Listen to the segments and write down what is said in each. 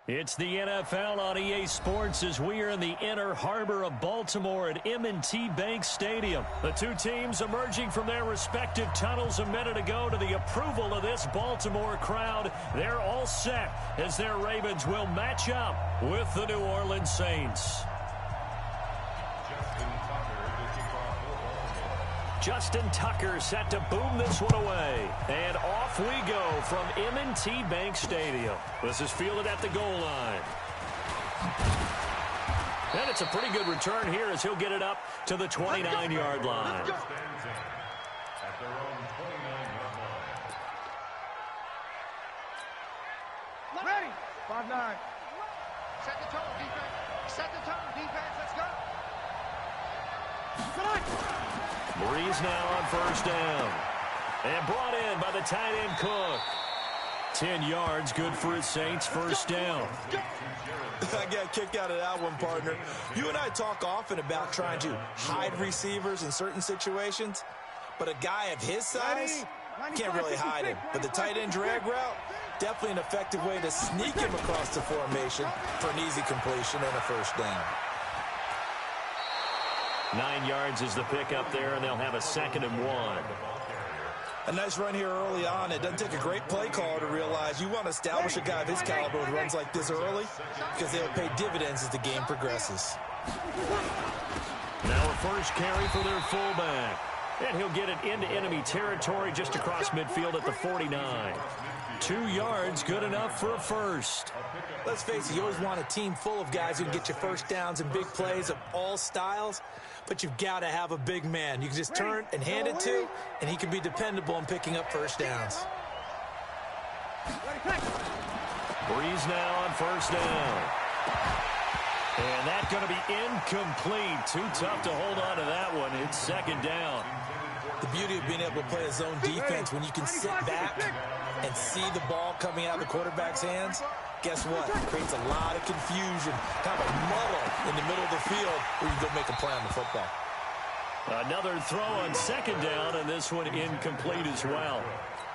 It's the NFL on EA Sports as we are in the inner harbor of Baltimore at M&T Bank Stadium. The two teams emerging from their respective tunnels a minute ago to the approval of this Baltimore crowd. They're all set as their Ravens will match up with the New Orleans Saints. Justin Tucker set to boom this one away. And off we go from M&T Bank Stadium. This is fielded at the goal line. And it's a pretty good return here as he'll get it up to the 29-yard line. Ready. 5-9. Set the tone, defense. Set the tone, defense. Let's go. Breeze now on first down. And brought in by the tight end Cook. 10 yards, good for his Saints, first down. I got a kick out of that one, partner. You and I talk often about trying to hide receivers in certain situations, but a guy of his size can't really hide him. But the tight end drag route, definitely an effective way to sneak him across the formation for an easy completion and a first down. 9 yards is the pickup there, and they'll have a 2nd and 1. A nice run here early on. It doesn't take a great play caller to realize you want to establish a guy of his caliber who runs like this early because they'll pay dividends as the game progresses. Now a first carry for their fullback. And he'll get it into enemy territory just across midfield at the 49. 2 yards, good enough for a first. Let's face it, you always want a team full of guys who can get you first downs and big plays of all styles, but you've got to have a big man you can just turn and hand it to, and he can be dependable in picking up first downs. Breeze now on first down. And that's going to be incomplete. Too tough to hold on to that one. It's 2nd down. The beauty of being able to play a zone defense when you can sit back and see the ball coming out of the quarterback's hands, guess what? It creates a lot of confusion, kind of a muddle in the middle of the field where you can go make a play on the football. Another throw on 2nd down, and this one incomplete as well.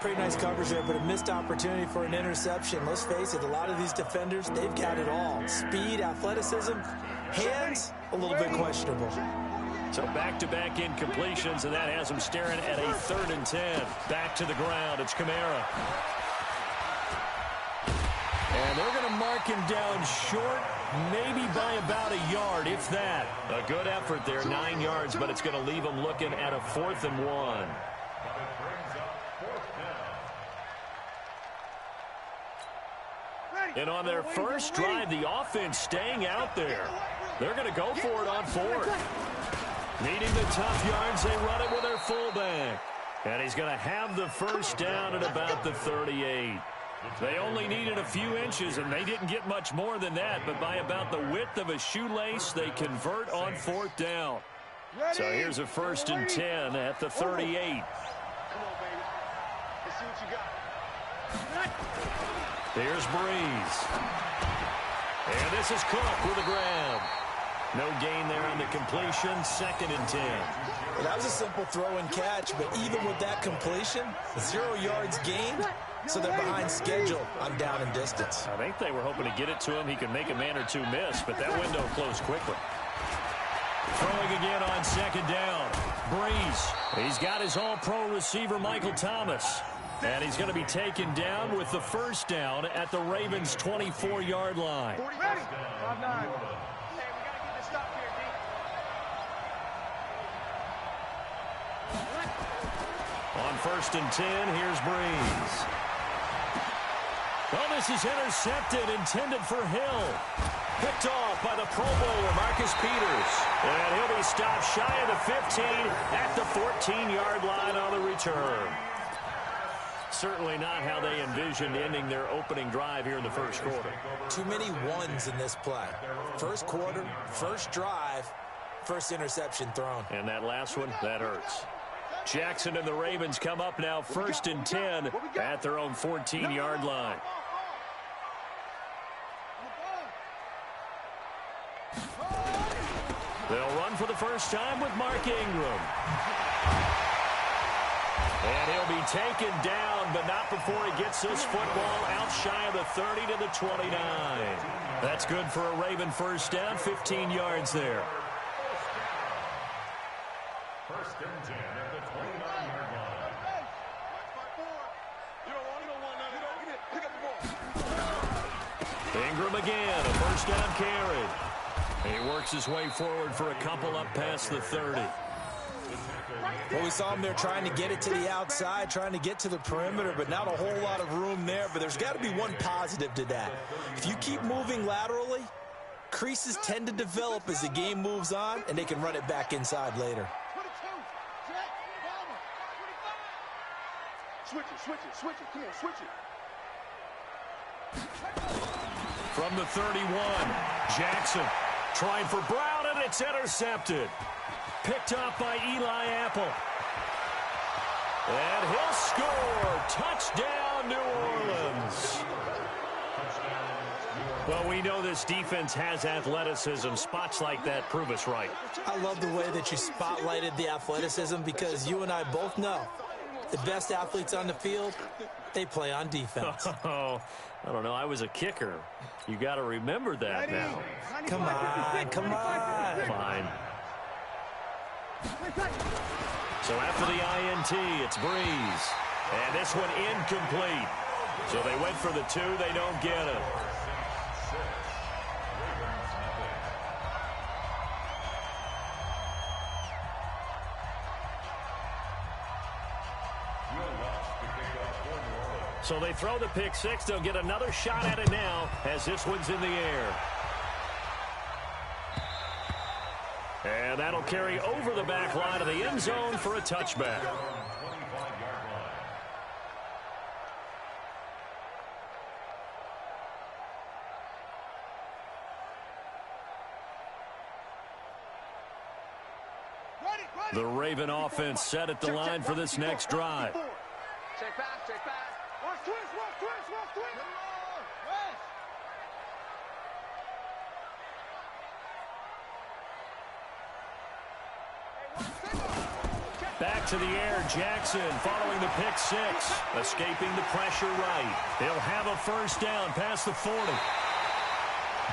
Pretty nice coverage there, but a missed opportunity for an interception. Let's face it, a lot of these defenders, they've got it all. Speed, athleticism, hands, a little bit questionable. So back-to-back incompletions, and that has them staring at a 3rd and 10. Back to the ground, it's Kamara. And they're going to mark him down short, maybe by about a yard, if that. A good effort there, 9 yards, but it's going to leave them looking at a 4th and 1. And on their first drive, the offense staying out there. They're going to go for it on 4th. Needing the tough yards, they run it with their fullback. And he's going to have the first down at about the 38. They only needed a few inches, and they didn't get much more than that. But by about the width of a shoelace, they convert on 4th down. So here's a 1st and 10 at the 38. Come on, baby. Let's see what you got. Here's Breeze. And this is Cook with the grab. No gain there on the completion, 2nd and 10. Well, that was a simple throw and catch, but even with that completion, 0 yards gained, so they're behind schedule on down and distance. I think they were hoping to get it to him. He could make a man or two miss, but that window closed quickly. Throwing again on 2nd down. Breeze. He's got his all-pro receiver, Michael Thomas. And he's going to be taken down with the first down at the Ravens' 24-yard line. Ready. 5-9. On 1st and 10, here's Breeze. Well, this is intercepted, intended for Hill. Picked off by the Pro Bowler, Marcus Peters. And he'll be stopped shy of the 15 at the 14-yard line on the return. Certainly not how they envisioned ending their opening drive here in the first quarter. Too many ones in this play. First quarter, first drive, first interception thrown. And that last one, that hurts. Jackson and the Ravens come up now 1st and 10 at their own 14-yard line. They'll run for the first time with Mark Ingram. And he'll be taken down, but not before he gets this football out shy of the 30 to the 29. That's good for a Raven first down, 15 yards there. First and 10 at the 29-yard line. Ingram again, a first down carry. He works his way forward for a couple up past the 30. Well, we saw him there trying to get it to the outside, trying to get to the perimeter, but not a whole lot of room there. But there's got to be one positive to that. If you keep moving laterally, creases tend to develop as the game moves on, and they can run it back inside later. Switch it. Come on, switch it. From the 31, Jackson trying for Brown, and it's intercepted. Picked up by Eli Apple. And he'll score. Touchdown, New Orleans. Well, we know this defense has athleticism. Spots like that prove us right. I love the way that you spotlighted the athleticism because you and I both know the best athletes on the field, they play on defense. Oh, I don't know. I was a kicker. You got to remember that now. Come on. Fine. So after the INT, it's Breeze. And this one incomplete. So they went for the 2. They don't get it. So they throw the pick 6. They'll get another shot at it now as this one's in the air. And that'll carry over the back line of the end zone for a touchback. The Raven offense set at the line for this next drive. Check back. Watch twist. Back to the air, Jackson following the pick 6, escaping the pressure right. He'll have a first down past the 40.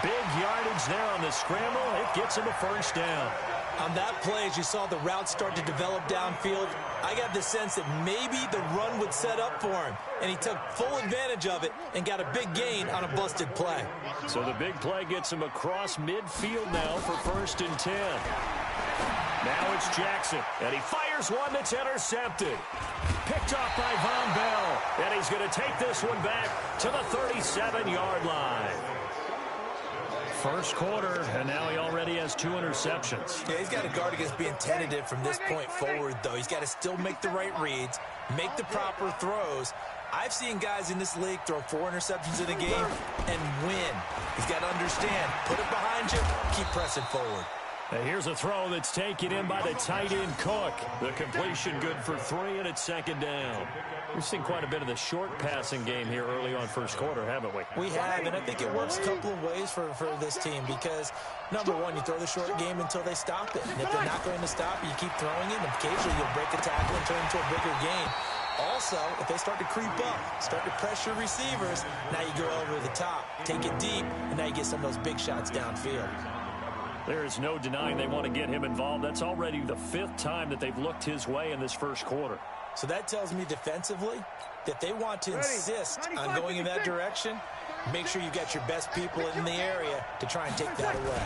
Big yardage there on the scramble. It gets him a first down. On that play, as you saw the route start to develop downfield, I got the sense that maybe the run would set up for him, and he took full advantage of it and got a big gain on a busted play. So the big play gets him across midfield now for first and 10. Now it's Jackson, and he fires one that's intercepted. Picked up by Von Bell, and he's going to take this one back to the 37-yard line. First quarter, and now he already has 2 interceptions. Yeah, he's got to guard against being tentative from this point forward, though. He's got to still make the right reads, make the proper throws. I've seen guys in this league throw 4 interceptions in a game and win. He's got to understand, put it behind you, keep pressing forward. And here's a throw that's taken in by the tight end Cook. The completion good for 3, and it's second down. We've seen quite a bit of the short passing game here early on first quarter, haven't we? We have, and I think it works a couple of ways for this team because, number one, you throw the short game until they stop it. And if they're not going to stop it, you keep throwing it, and occasionally you'll break a tackle and turn it into a bigger game. Also, if they start to creep up, start to pressure receivers, now you go over the top, take it deep, and now you get some of those big shots downfield. There is no denying they want to get him involved. That's already the 5th time that they've looked his way in this first quarter. So that tells me defensively that they want to insist on going in that direction. Make sure you got your best people in the area to try and take that away.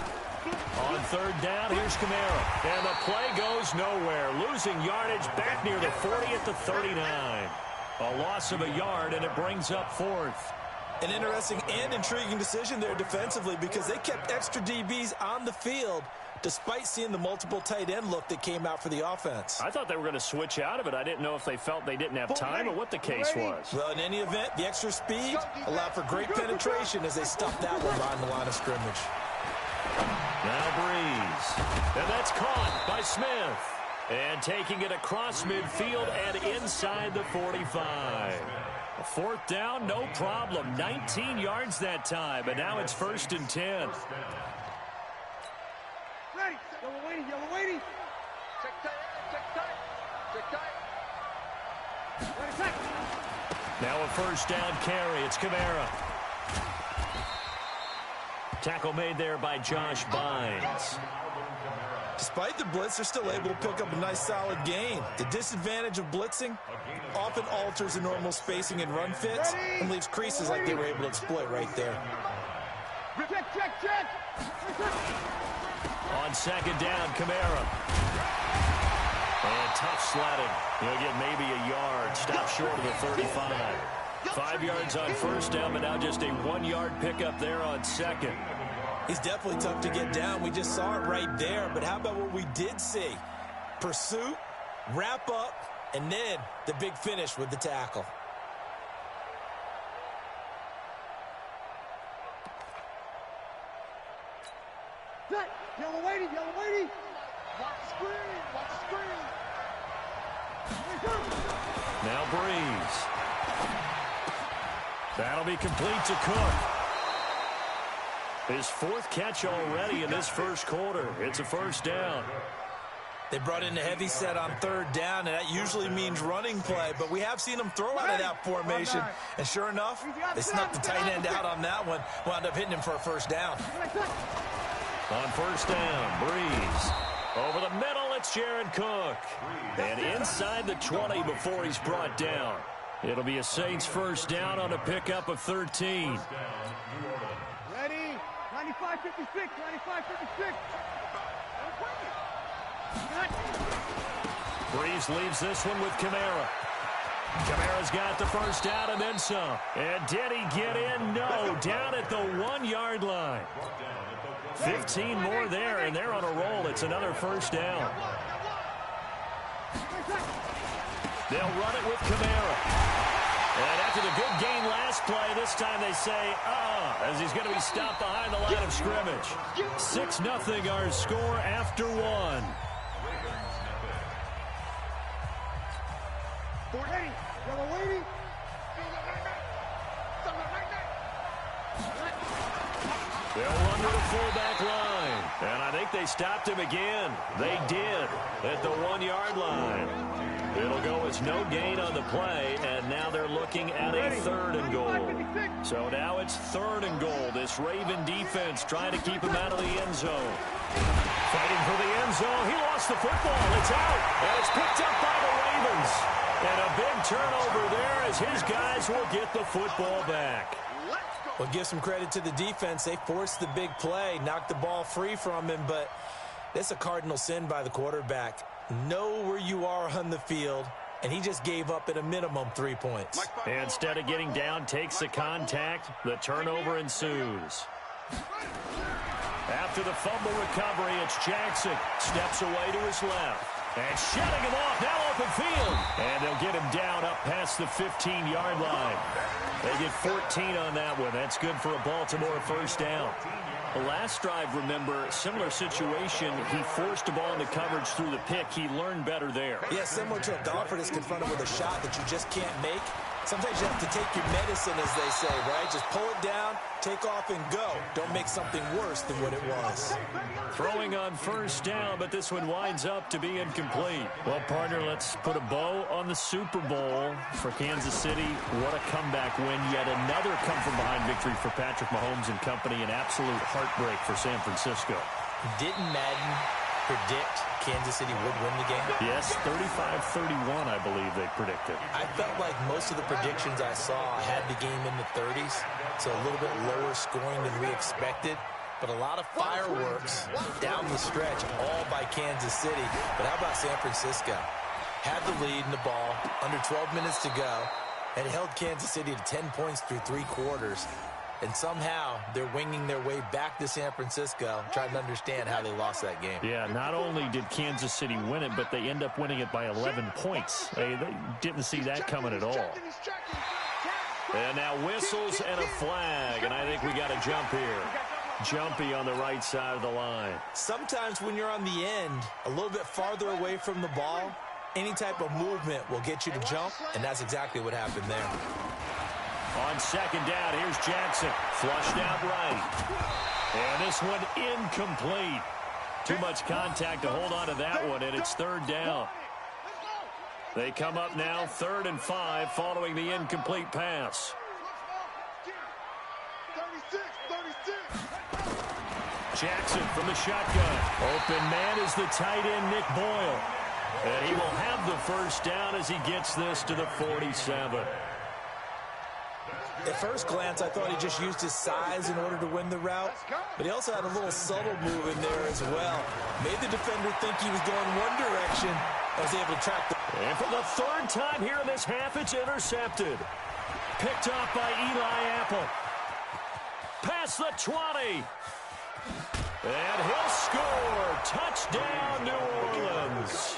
On third down, here's Kamara. And the play goes nowhere. Losing yardage back near the 40 at the 39. A loss of a yard, and it brings up 4th. An interesting and intriguing decision there defensively because they kept extra DBs on the field despite seeing the multiple tight end look that came out for the offense. I thought they were going to switch out of it. I didn't know if they felt they didn't have time or what the case was. Well, in any event, the extra speed allowed for great penetration as they stuffed that one behind the line of scrimmage. Now Breeze. And that's caught by Smith. And taking it across midfield and inside the 45. A 4th down, no problem. 19 yards that time, and now it's first and 10. Ready. Yellow weighty. Check tight. Now a first down carry. It's Kamara. Tackle made there by Josh Bynes. Despite the blitz, they're still able to pick up a nice solid gain. The disadvantage of blitzing often alters the normal spacing and run fits and leaves creases like they were able to exploit right there. Check. On second down, Kamara. And tough sledding. He'll get maybe a yard. Stop short of the 35. 5 yards on first down, but now just a 1-yard pickup there on second. He's definitely tough to get down. We just saw it right there. But how about what we did see? Pursuit, wrap up, and then the big finish with the tackle. Yellow waiting. Watch screen. Now Breeze. That'll be complete to Cook. His 4th catch already in this first quarter. It's a first down. They brought in a heavy set on 3rd down, and that usually means running play, but we have seen them throw out of that formation. And sure enough, they snuck the tight end out on that one, wound up hitting him for a first down. On first down, Breeze. Over the middle, it's Jared Cook. And inside the 20 before he's brought down. It'll be a Saints first down on a pickup of 13. Ready? 95-56. Breeze leaves this one with Kamara. Kamara's got the first down and then some. And did he get in? No, down at the 1-yard line. 15 more there, and they're on a roll. It's another first down. They'll run it with Kamara. And after the good gain last play, this time they say, as he's going to be stopped behind the line of scrimmage. 6-0 our score after 1. They'll run to the fullback line. And I think they stopped him again. They did at the 1-yard line. It'll go as no gain on the play, and now they're looking at a 3rd and goal. So now it's 3rd and goal. This Raven defense trying to keep him out of the end zone. Fighting for the end zone. He lost the football. It's out, and it's picked up by the Ravens. And a big turnover there as his guys will get the football back. Well, give some credit to the defense. They forced the big play, knocked the ball free from him, but that's a cardinal sin by the quarterback. Know where you are on the field, and he just gave up at a minimum 3 points. Instead of getting down, takes the contact. The turnover ensues. After the fumble recovery, it's Jackson. Steps away to his left. And shutting him off, now open field. And they'll get him down up past the 15-yard line. They get 14 on that one. That's good for a Baltimore first down. The last drive, remember, similar situation. He forced the ball into coverage through the pick. He learned better there. Yeah, similar to a golfer that's confronted with a shot that you just can't make. Sometimes you have to take your medicine, as they say, right? Just pull it down, take off, and go. Don't make something worse than what it was. Throwing on first down, but this one winds up to be incomplete. Well, partner, let's put a bow on the Super Bowl for Kansas City. What a comeback win. Yet another come-from-behind victory for Patrick Mahomes and company. An absolute heartbreak for San Francisco. Didn't Madden predict Kansas City would win the game? Yes, 35-31, I believe they predicted. I felt like most of the predictions I saw had the game in the 30s, so a little bit lower scoring than we expected. But a lot of fireworks down the stretch, all by Kansas City. But how about San Francisco? Had the lead in the ball, under 12 minutes to go, and held Kansas City to 10 points through 3 quarters. And somehow they're winging their way back to San Francisco, trying to understand how they lost that game. Yeah, not only did Kansas City win it, but they end up winning it by 11 points. They didn't see that coming at all. And now whistles and a flag, and I think we got a jump here. Jumpy on the right side of the line. Sometimes when you're on the end, a little bit farther away from the ball, any type of movement will get you to jump, and that's exactly what happened there. On second down, here's Jackson. Flushed out right. And this one incomplete. Too much contact to hold on to that one, and it's 3rd down. They come up now 3rd and 5 following the incomplete pass. 36. Jackson from the shotgun. Open man is the tight end, Nick Boyle. And he will have the first down as he gets this to the 47. At first glance, I thought he just used his size in order to win the route, but he also had a little subtle move in there as well. Made the defender think he was going one direction and was able to track the... And for the 3rd time here in this half, it's intercepted. Picked off by Eli Apple. Past the 20. And he'll score. Touchdown, New Orleans.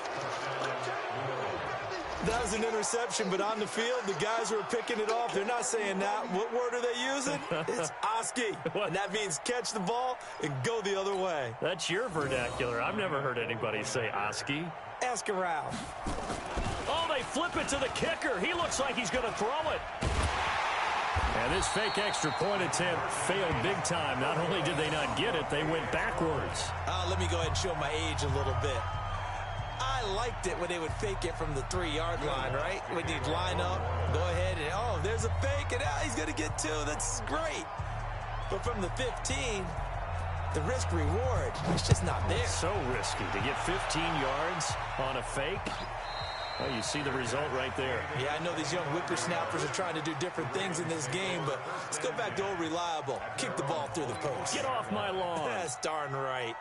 That was an interception, but on the field, the guys who are picking it off, they're not saying that. What word are they using? It's Oski. And that means catch the ball and go the other way. That's your vernacular. I've never heard anybody say Oski. Ask around. Oh, they flip it to the kicker. He looks like he's going to throw it. And this fake extra point attempt failed big time. Not only did they not get it, they went backwards. Let me go ahead and show my age a little bit. I liked it when they would fake it from the 3-yard line, right? When you'd line up, go ahead and, oh, there's a fake, and he's going to get 2. That's great. But from the 15, the risk-reward, it's just not there. So risky to get 15 yards on a fake. Well, you see the result right there. Yeah, I know these young whippersnappers are trying to do different things in this game, but let's go back to old reliable. Kick the ball through the post. Get off my lawn. That's darn right.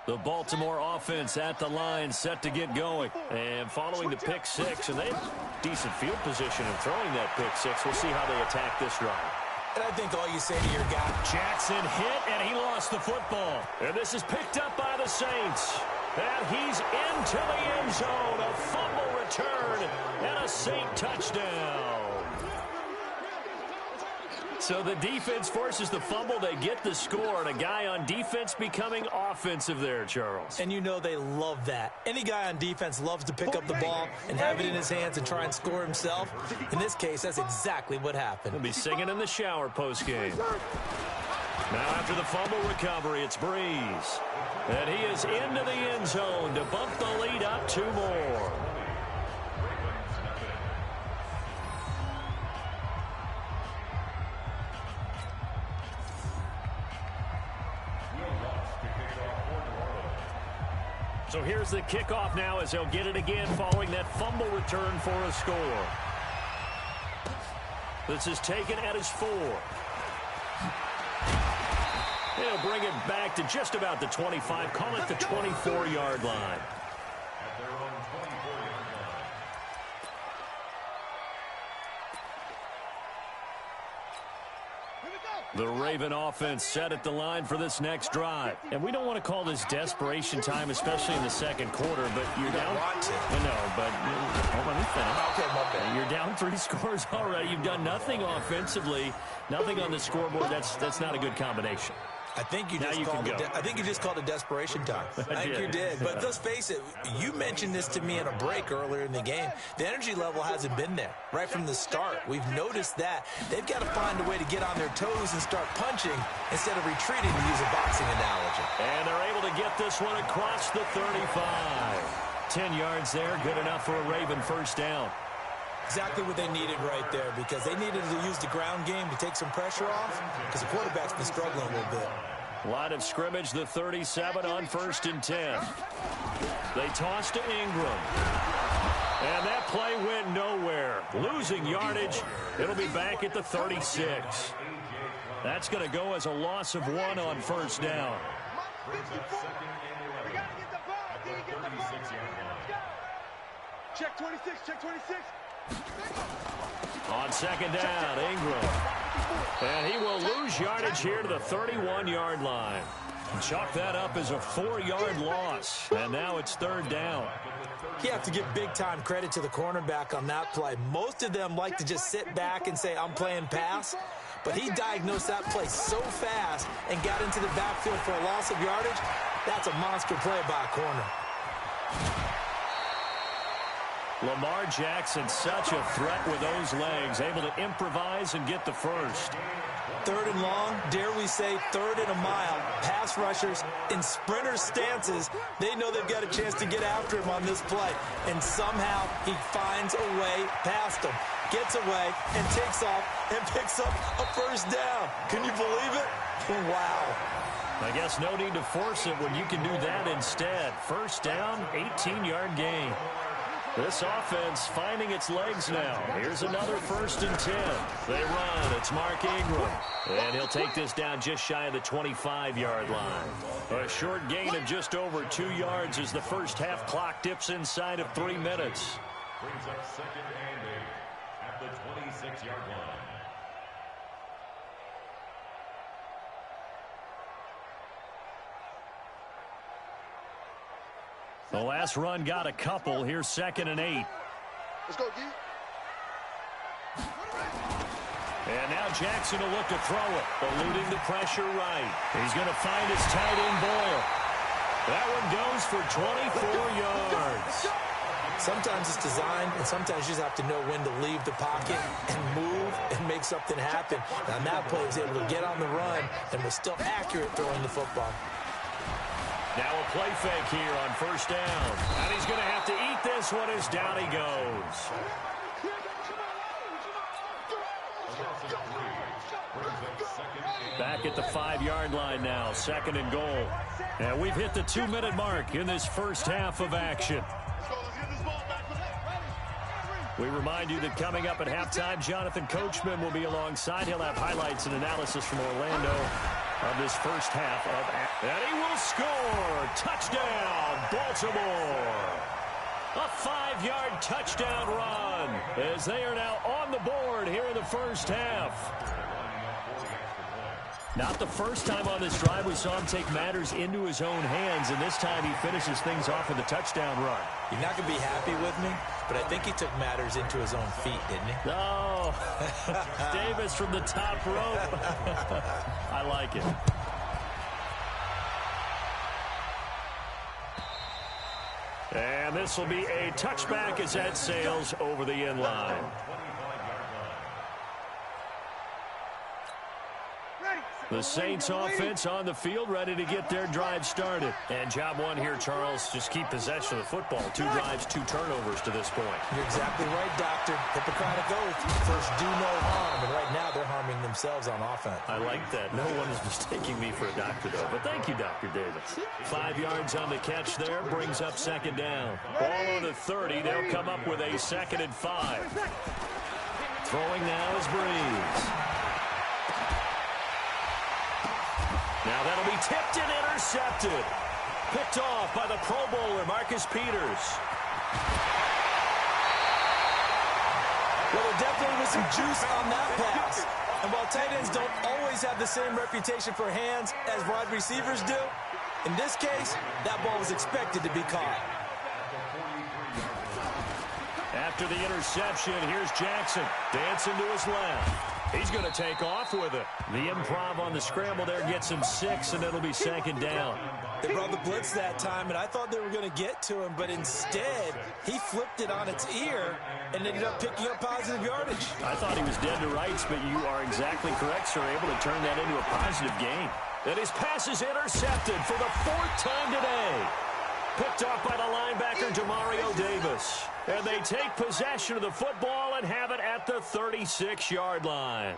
The Baltimore offense at the line, set to get going. And following the pick 6, and they have decent field position in throwing that pick 6. We'll see how they attack this drive. And I think all you say to your guy, Jackson hit, and he lost the football. And this is picked up by the Saints. And he's into the end zone. A fumble return and a Saint touchdown. So the defense forces the fumble. They get the score, and a guy on defense becoming offensive there, Charles. And you know they love that. Any guy on defense loves to pick up the ball and have it in his hands and try and score himself. In this case, that's exactly what happened. He'll be singing in the shower postgame. Now after the fumble recovery, it's Breeze. And he is into the end zone to bump the lead up 2 more. So here's the kickoff now as they'll get it again following that fumble return for a score. This is taken at his 4. He'll bring it back to just about the 25. Call it the 24-yard line. The Raven offense set at the line for this next drive. And we don't want to call this desperation time, especially in the second quarter, but you're down. No, but let me finish. Okay, my bad. You're down 3 scores already. You've done nothing offensively, nothing on the scoreboard. That's not a good combination. I think you just called it desperation time. I think you did. But let's face it, you mentioned this to me in a break earlier in the game. The energy level hasn't been there right from the start. We've noticed that. They've got to find a way to get on their toes and start punching instead of retreating, to use a boxing analogy. And they're able to get this one across the 35. 10 yards there, good enough for a Raven first down. Exactly what they needed right there, because they needed to use the ground game to take some pressure off, because the quarterback's been struggling a little bit. Line of scrimmage, the 37 on 1st and 10. They toss to Ingram. And that play went nowhere. Losing yardage. It'll be back at the 36. That's going to go as a loss of 1 on first down. Check 26, check 26. On second down, Ingram. And he will lose yardage here to the 31-yard line. Chalk that up as a 4-yard loss. And now it's 3rd down. You have to give big-time credit to the cornerback on that play. Most of them like to just sit back and say, I'm playing pass. But he diagnosed that play so fast and got into the backfield for a loss of yardage. That's a monster play by a corner. Lamar Jackson, such a threat with those legs, able to improvise and get the first. 3rd and long, dare we say 3rd and a mile, pass rushers in sprinter stances, they know they've got a chance to get after him on this play. And somehow he finds a way past them, gets away, and takes off and picks up a first down. Can you believe it? Wow. I guess no need to force it when you can do that instead. First down, 18-yard gain. This offense finding its legs now. Here's another 1st and 10. They run. It's Mark Ingram. And he'll take this down just shy of the 25-yard line. A short gain of just over 2 yards as the first half clock dips inside of 3 minutes. Brings up 2nd and 8 at the 26-yard line. The last run got a couple. Here's 2nd and 8. Let's go, D. And now Jackson will look to throw it, eluding the pressure right. He's going to find his tight end Boyle. That one goes for 24 yards. Sometimes it's designed, and sometimes you just have to know when to leave the pocket and move and make something happen. Now, that play was able to get on the run and was still accurate throwing the football. Now a play fake here on 1st down. And he's going to have to eat this one as down he goes. Back at the 5-yard line now, 2nd and goal. And we've hit the 2-minute mark in this first half of action. We remind you that coming up at halftime, Jonathan Coachman will be alongside. He'll have highlights and analysis from Orlando of this first half of action. And he will score. Touchdown, Baltimore. A 5-yard touchdown run as they are now on the board here in the first half. Not the first time on this drive we saw him take matters into his own hands, and this time he finishes things off with a touchdown run. You're not going to be happy with me, but I think he took matters into his own feet, didn't he? No. Davis from the top rope. I like it. And this will be a touchback as that sails over the end line. The Saints offense on the field, ready to get their drive started. And job one here, Charles, just keep possession of the football. 2 drives, 2 turnovers to this point. You're exactly right, Doctor. Hippocratic oath. First, do no harm. And right now, they're harming themselves on offense. I like that. No one is mistaking me for a doctor, though. But thank you, Dr. Davis. 5 yards on the catch there. Brings up 2nd down. Ball on the 30. They'll come up with a 2nd and 5. Throwing now is Breeze. Now that'll be tipped and intercepted. Picked off by the Pro Bowler, Marcus Peters. Well, there definitely was some juice on that pass. And while tight ends don't always have the same reputation for hands as wide receivers do, in this case, that ball was expected to be caught. After the interception, here's Jackson dancing to his left. He's going to take off with it. The improv on the scramble there gets him 6, and it'll be 2nd down. They brought the blitz that time, and I thought they were going to get to him, but instead, he flipped it on its ear and ended up picking up positive yardage. I thought he was dead to rights, but you are exactly correct, sir. Able to turn that into a positive gain. And his pass is intercepted for the 4th time today. Picked off by the linebacker, Demario Davis. And they take possession of the football and have it at the 36-yard line.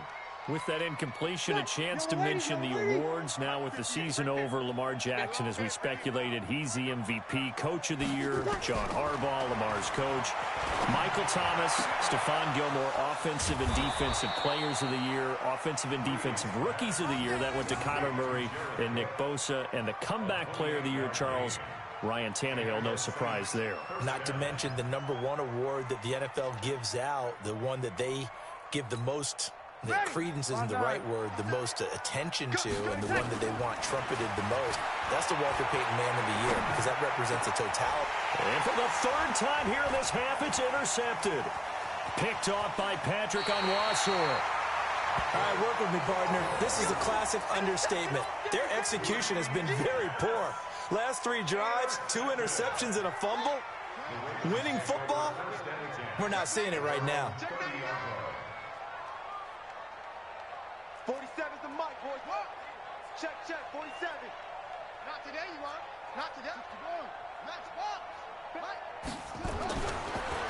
With that incompletion, a chance to mention the awards. Now with the season over, Lamar Jackson, as we speculated, he's the MVP, Coach of the Year, John Harbaugh, Lamar's coach. Michael Thomas, Stephon Gilmore, Offensive and Defensive Players of the Year, Offensive and Defensive Rookies of the Year. That went to Kyler Murray and Nick Bosa. And the Comeback Player of the Year, Charles, Ryan Tannehill, no surprise there. Not to mention the #1 award that the NFL gives out, the one that they give the most, the credence isn't the right word, the most attention to, and the one that they want trumpeted the most. That's the Walter Payton Man of the Year, because that represents a totality. And for the 3rd time here in this half, it's intercepted. Picked off by Patrick Onwuasor. All right, work with me, partner. This is a classic understatement. Their execution has been very poor. Last 3 drives, 2 interceptions and a fumble. Winning football? We're not seeing it right now. 47's the mic, boys. What? Check, 47. Not today, you are. Not today. Let's walk.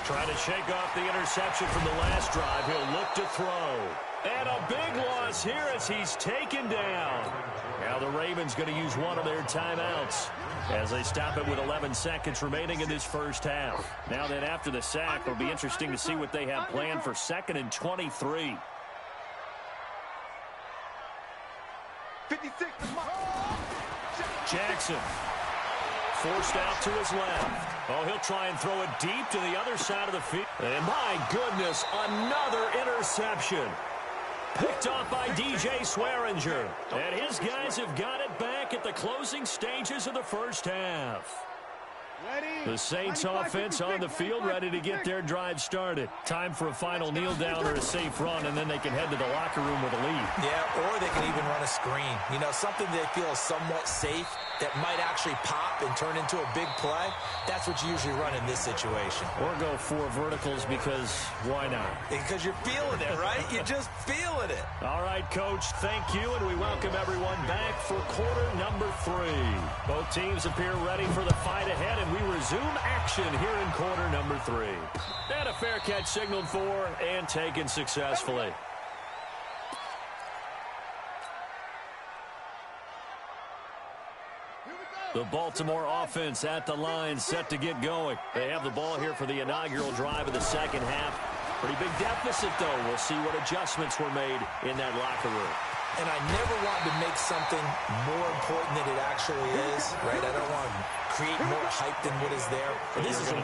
Trying to shake off the interception from the last drive. He'll look to throw. And a big loss here as he's taken down. Now the Ravens going to use one of their timeouts as they stop it with 11 seconds remaining in this first half. Now then, after the sack, it'll be interesting to see what they have planned for 2nd and 23. 56. Jackson forced out to his left. Oh, he'll try and throw it deep to the other side of the field. And my goodness, another interception. Picked off by DJ Swearinger. And his guys have got it back at the closing stages of the first half. The Saints offense on the field, ready to get their drive started. Time for a final kneel down or a safe run, and then they can head to the locker room with a lead. Yeah, or they can even run a screen. You know, something they feel is somewhat safe that might actually pop and turn into a big play. That's what you usually run in this situation. Or go 4 verticals because why not? Because you're feeling it, right? You're just feeling it. All right, Coach, thank you, and we welcome everyone back for quarter number 3. Both teams appear ready for the fight ahead, and we resume action here in quarter number 3. And a fair catch signaled for and taken successfully. The Baltimore offense at the line, set to get going. They have the ball here for the inaugural drive of the second half. Pretty big deficit, though. We'll see what adjustments were made in that locker room. And I never want to make something more important than it actually is, right? I don't want to create more hype than what is there. But this is I'm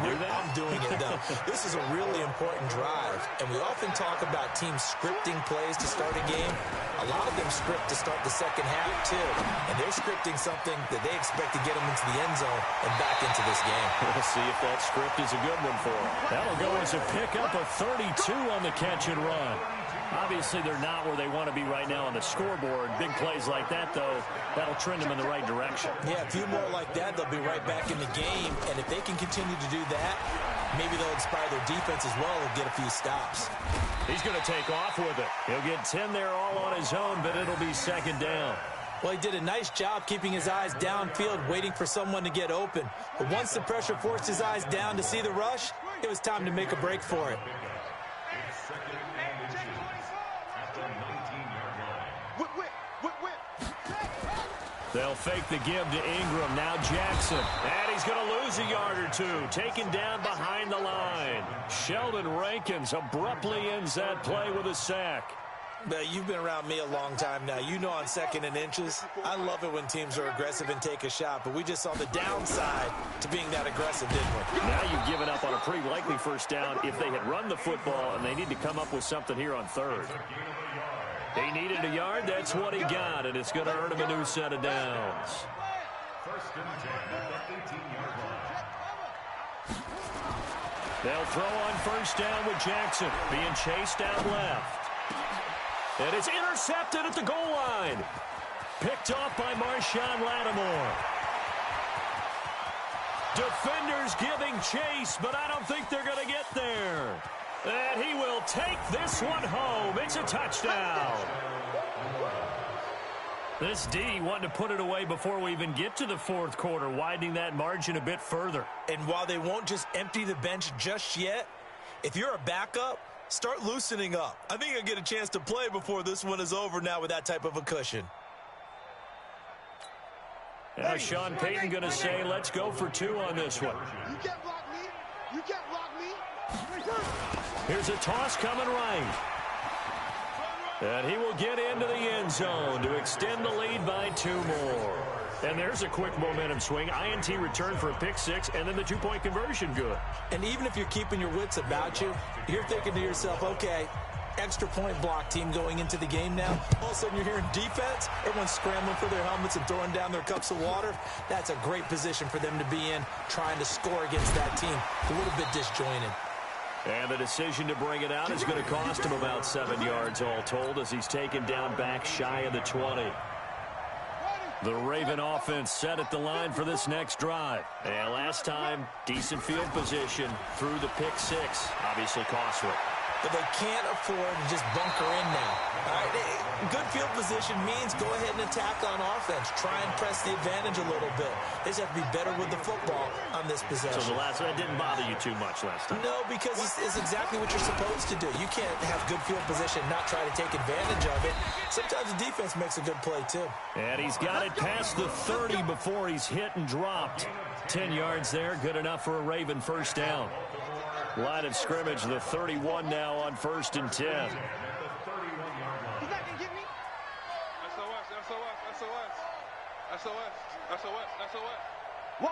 doing it, though. This is a really important drive. And we often talk about teams scripting plays to start a game. A lot of them script to start the second half, too. And they're scripting something that they expect to get them into the end zone and back into this game. We'll see if that script is a good one for them. That'll go as a pickup of 32 on the catch and run. Obviously, they're not where they want to be right now on the scoreboard. Big plays like that, though, that'll trend them in the right direction. Yeah, a few more like that, they'll be right back in the game. And if they can continue to do that, maybe they'll inspire their defense as well and get a few stops. He's going to take off with it. He'll get 10 there all on his own, but it'll be second down. Well, he did a nice job keeping his eyes downfield, waiting for someone to get open. But once the pressure forced his eyes down to see the rush, it was time to make a break for it. They'll fake the give to Ingram. Now Jackson. And he's going to lose a yard or two. Taken down behind the line. Sheldon Rankins abruptly ends that play with a sack. You've been around me a long time now. You know on 2nd and inches, I love it when teams are aggressive and take a shot. But we just saw the downside to being that aggressive, didn't we? Now you've given up on a pretty likely first down if they had run the football, and they need to come up with something here on 3rd. He needed a yard. That's what he got, and it's going to earn him a new set of downs. 1st and 10 at the 18-yard line. They'll throw on first down with Jackson being chased down left. And it's intercepted at the goal line. Picked off by Marshawn Lattimore. Defenders giving chase, but I don't think they're going to get there. And he will take this one home. It's a touchdown. This D wanting to put it away before we even get to the 4th quarter, widening that margin a bit further. And while they won't just empty the bench just yet, if you're a backup, start loosening up. I think you'll get a chance to play before this one is over now with that type of a cushion. Now Sean Payton going to say, let's go for 2 on this one. You can't block me. You can't block me. Here's a toss coming right. And he will get into the end zone to extend the lead by 2 more. And there's a quick momentum swing. INT return for a pick 6, and then the 2-point conversion good. And even if you're keeping your wits about you, you're thinking to yourself, okay, extra point block team going into the game now. All of a sudden you're hearing defense. Everyone's scrambling for their helmets and throwing down their cups of water. That's a great position for them to be in, trying to score against that team. A little bit disjointed. And the decision to bring it out is going to cost him about 7 yards all told as he's taken down back shy of the 20. The Raven offense set at the line for this next drive. And last time, decent field position through the pick 6. Obviously costly. but they can't afford to just bunker in now. All right, good field position means go ahead and attack on offense. Try and press the advantage a little bit. They just have to be better with the football on this possession. So the last one didn't bother you too much last time? No, because it's exactly what you're supposed to do. You can't have good field position and not try to take advantage of it. Sometimes the defense makes a good play, too. And he's got it past the 30 before he's hit and dropped. 10 yards there, good enough for a Raven first down. Line of scrimmage, the 31 now on 1st and 10. He's not gonna get me. SOS. Wide.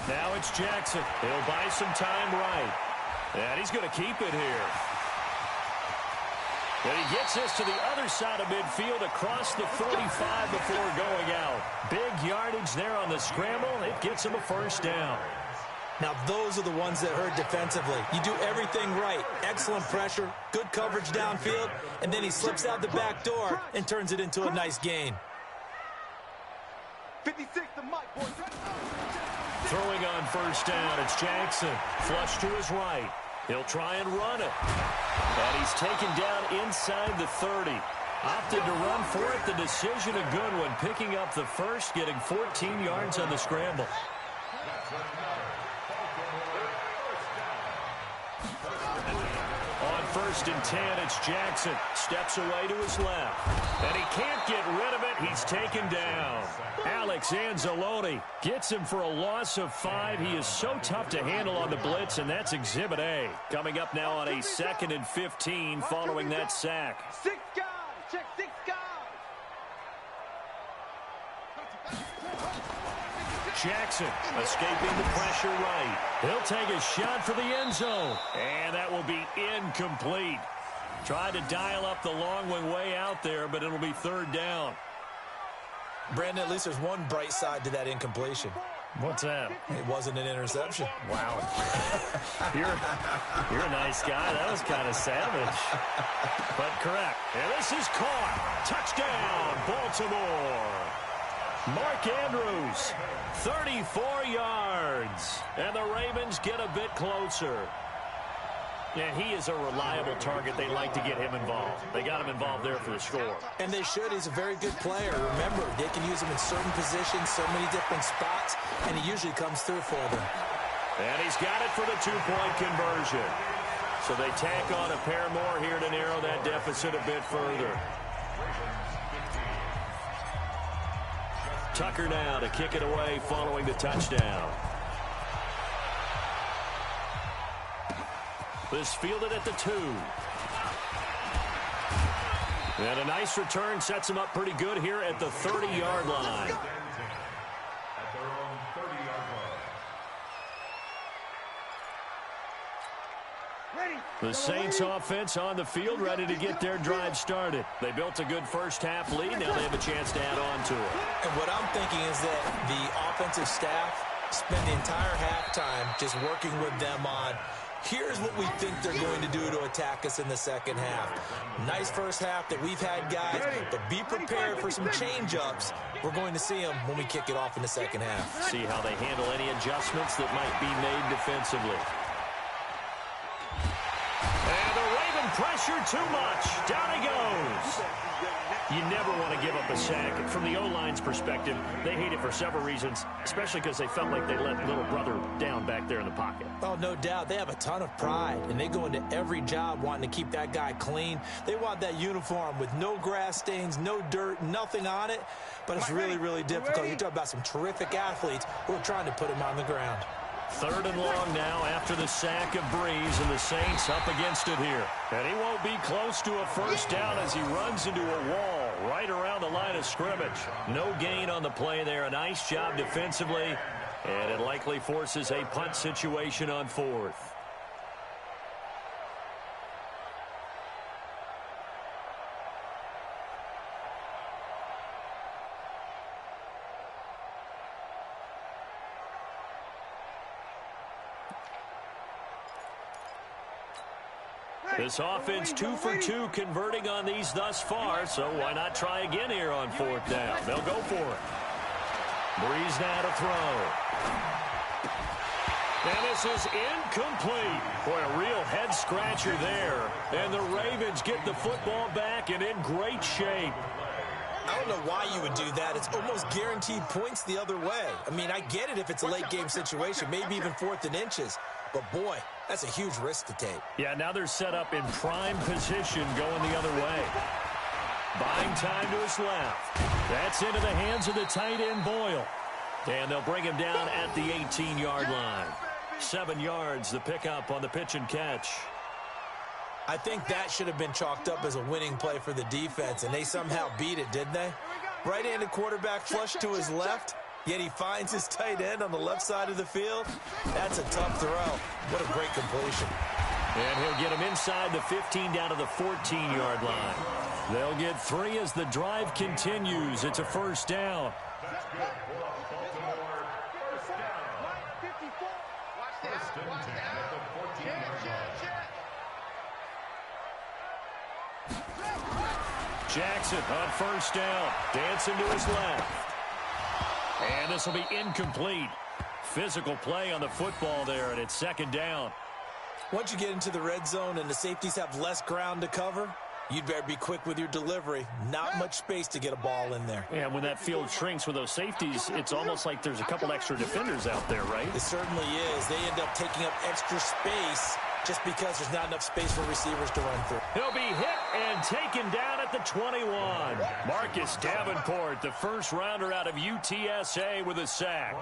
Now it's Jackson. He'll buy some time right. And he's going to keep it here. And he gets this to the other side of midfield across the 45 before going out. Big yardage there on the scramble. It gets him a first down. Now, those are the ones that hurt defensively. You do everything right. Excellent pressure, good coverage downfield, and then he slips out the back door and turns it into a nice gain. 56 to Mike, boys. Throwing on first down, it's Jackson. Flush to his right. He'll try and run it. And he's taken down inside the 30. Opted to run for it. The decision a good one. Picking up the first, getting 14 yards on the scramble. On 1st and 10, it's Jackson. Steps away to his left. And he can't get rid of it. He's taken down. Alex Anzalone gets him for a loss of 5. He is so tough to handle on the blitz, and that's Exhibit A. Coming up now on a 2nd and 15 following that sack. 6 guys. Check 6 guys. Jackson escaping the pressure right. He'll take a shot for the end zone. And that will be incomplete. Tried to dial up the long one way out there, but it'll be 3rd down. Brandon, at least there's one bright side to that incompletion. What's that? It wasn't an interception. Wow. You're a nice guy. That was kind of savage. But correct. And this is caught. Touchdown, Baltimore. Mark Andrews, 34 yards. And the Ravens get a bit closer. Yeah, he is a reliable target. They like to get him involved. They got him involved there for the score. And they should. He's a very good player. Remember, they can use him in certain positions, so many different spots, and he usually comes through for them. And he's got it for the 2-point conversion. So they tack on a pair more here to narrow that deficit a bit further. Tucker now to kick it away following the touchdown. This fielded at the 2. And a nice return sets him up pretty good here at the 30-yard line. At their own 30-yard line. The Saints offense on the field, ready to get their drive started. They built a good first-half lead. Now they have a chance to add on to it. And what I'm thinking is that the offensive staff spend the entire halftime just working with them on, here's what we think they're going to do to attack us in the second half. Nice first half that we've had, guys, but be prepared for some change-ups. We're going to see them when we kick it off in the second half. See how they handle any adjustments that might be made defensively. And the Raven pressure too much. Down he goes. You never want to give up a sack. From the O-line's perspective, they hate it for several reasons, especially because they felt like they let little brother down back there in the pocket. Oh, no doubt. They have a ton of pride, and they go into every job wanting to keep that guy clean. They want that uniform with no grass stains, no dirt, nothing on it, but it's really, really difficult. You're talking about some terrific athletes who are trying to put him on the ground. 3rd and long now after the sack of Breeze, and the Saints up against it here. And he won't be close to a first down as he runs into a wall right around the line of scrimmage. No gain on the play there. A nice job defensively, and it likely forces a punt situation on 4th. This offense 2 for 2 converting on these thus far, so why not try again here on 4th down? They'll go for it. Breeze now to throw. And this is incomplete. Boy, a real head-scratcher there. And the Ravens get the football back and in great shape. I don't know why you would do that. It's almost guaranteed points the other way. I mean, I get it if it's a late-game situation, maybe even 4th and inches. But, boy, that's a huge risk to take. Yeah, now they're set up in prime position going the other way. Buying time to his left. That's into the hands of the tight end, Boyle. And they'll bring him down at the 18-yard line. 7 yards, the pickup on the pitch and catch. I think that should have been chalked up as a winning play for the defense, and they somehow beat it, didn't they? Right-handed quarterback flush to his left, yet he finds his tight end on the left side of the field. That's a tough throw. What a great completion. And he'll get him inside the 15 down to the 14-yard line. They'll get 3 as the drive continues. It's a first down. Jackson on first down. Dancing to his left. And this will be incomplete. Physical play on the football there, and it's 2nd down. Once you get into the red zone and the safeties have less ground to cover, you'd better be quick with your delivery. Not much space to get a ball in there. And when that field shrinks with those safeties, it's almost like there's a couple extra defenders out there, right? It certainly is. They end up taking up extra space just because there's not enough space for receivers to run through. He'll be hit and taken down at the 21. Marcus Davenport, the first rounder out of UTSA, with a sack.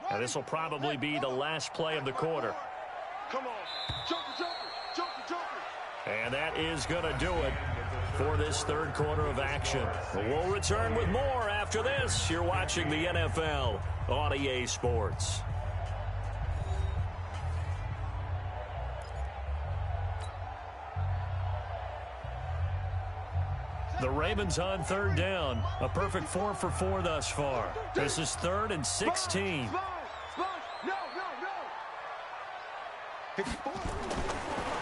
Now this will probably be the last play of the quarter. Come on. Joker. And that is going to do it for this 3rd quarter of action. We'll return with more after this. You're watching the NFL on EA Sports. The Ravens on 3rd down. A perfect 4 for 4 thus far. This is 3rd and 16.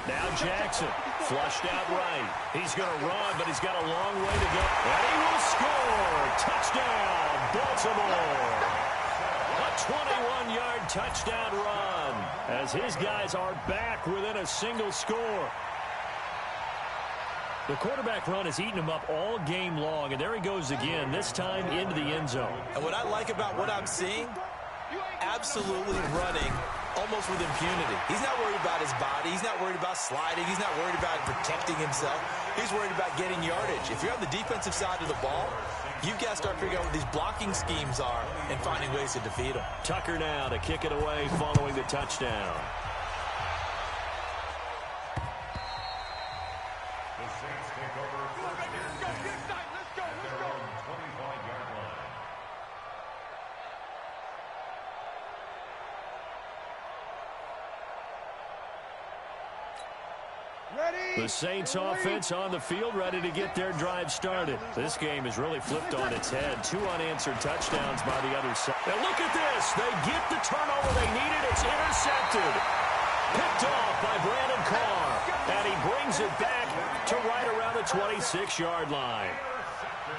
Now Jackson, flushed out right. He's going to run, but he's got a long way to go. And he will score. Touchdown, Baltimore. A 21-yard touchdown run as his guys are back within a single score. The quarterback run has eaten him up all game long, and there he goes again, this time into the end zone. And what I like about what I'm seeing, absolutely running almost with impunity. He's not worried about his body. He's not worried about sliding. He's not worried about protecting himself. He's worried about getting yardage. If you're on the defensive side of the ball, you've got to start figuring out what these blocking schemes are and finding ways to defeat them. Tucker now to kick it away following the touchdown. The Saints offense on the field, ready to get their drive started. This game is really flipped on its head. 2 unanswered touchdowns by the other side. And look at this. They get the turnover they needed. It's intercepted. Picked off by Brandon Carr. And he brings it back to right around the 26-yard line.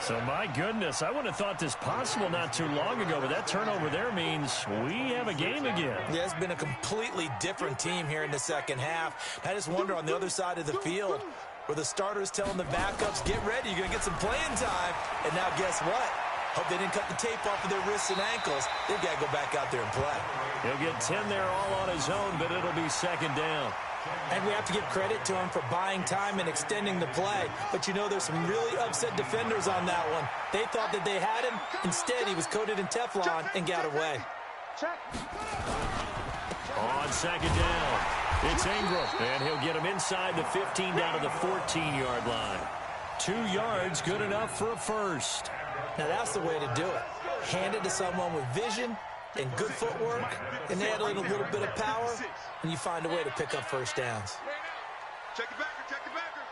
So, my goodness, I wouldn't have thought this possible not too long ago, but that turnover there means we have a game again. Yeah, it's been a completely different team here in the second half. I just wonder on the other side of the field where the starters telling the backups, get ready, you're going to get some playing time. And now guess what? Hope they didn't cut the tape off of their wrists and ankles. They've got to go back out there and play. He'll get 10 there all on his own, but it'll be 2nd down. And we have to give credit to him for buying time and extending the play. But you know, there's some really upset defenders on that one. They thought that they had him. Instead, he was coated in Teflon and got away. On 2nd down, it's Ingram. And he'll get him inside the 15 down to the 14-yard line. 2 yards, good enough for a first. Now, that's the way to do it. Hand it to someone with vision and good footwork, and add in a little bit of power, and you find a way to pick up first downs. Check it backer, check it backer.